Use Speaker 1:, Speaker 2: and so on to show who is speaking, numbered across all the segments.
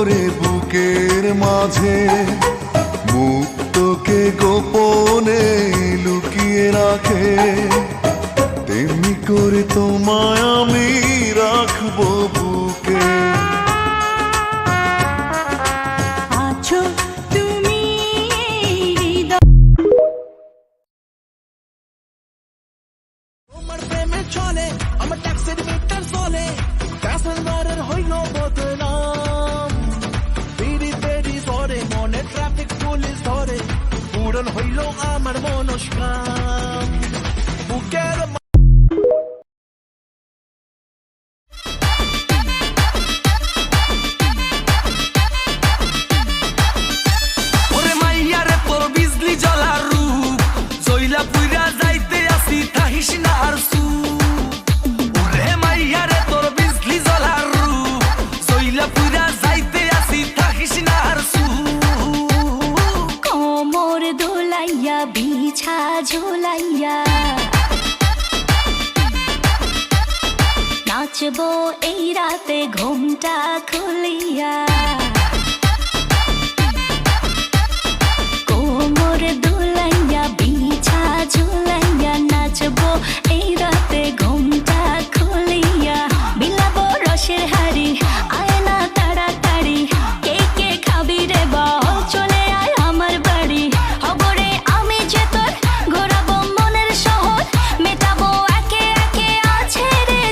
Speaker 1: করে বুকের মাঝে, মুক্তকে গোপনে লুকিয়ে রাখে, তেমনি করে তোমায় আমি রাখবো বুকে।
Speaker 2: আছো তুমি
Speaker 3: তোমার প্রেমে চলে আমার ট্যাক্সির মিটার চলে, প্যাসেঞ্জারের হইল বদনাম। বিড়ি বেড়ি সরে মনে ট্রাফিক পুলিশ ধরে, পূরণ হইল আমার মনস্কাম। বুকের
Speaker 4: ওরে মাইয়ারে তোর বিজলি জ্বলার রূপ, জইলা পুইরা যাইতে আসি থাকিস না আর সু। ওরে মাইয়ারে তোর বিজলি জ্বলার রূপ, জইলা পুইরা যাইতে আসি থাকিস না আর সু।
Speaker 2: কোমর দোলাইয়া বিছা ঝোলাইয়া নাচবো এই রাতে ঘুমটা খুলিয়া। কোমর দোলাইয়া বিছা ঝোলাইয়া নাচবো এই রাতে ঘুমটা খুলিয়া। বিলাবো রসের হাড়ি আয় না তাড়াতাড়ি, কে কে খাবি রে বল চলে আয় আমার বাড়ি। হবরে আমি যে তোর ঘোরাবো মনের শহর, মেটাবো একে একে আছে রে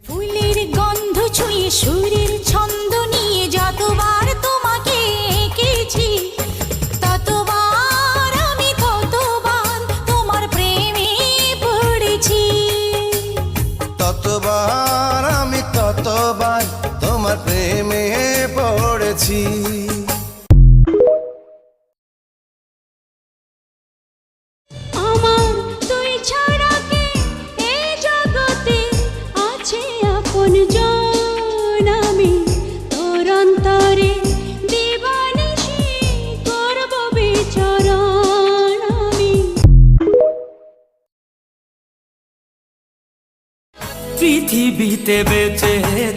Speaker 2: ফুলের গন্ধ ছুঁয়ে সুরের ছন্দ নিয়ে যতবার তোমাকে এঁকেছি, ততবার আমি ততবার তোমার প্রেমে পড়েছি।
Speaker 5: ততবার আমি ততবার তোমার প্রেমে পড়েছি।
Speaker 2: আমার তুই ছাড়া কে এই জগতে আছে আপন জন, আমি তোর অন্তরে দিবানিশি করব বিচরণ আমি।
Speaker 4: পৃথিবীতে বেঁচে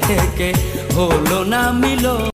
Speaker 4: থেকে হলো না মিলন।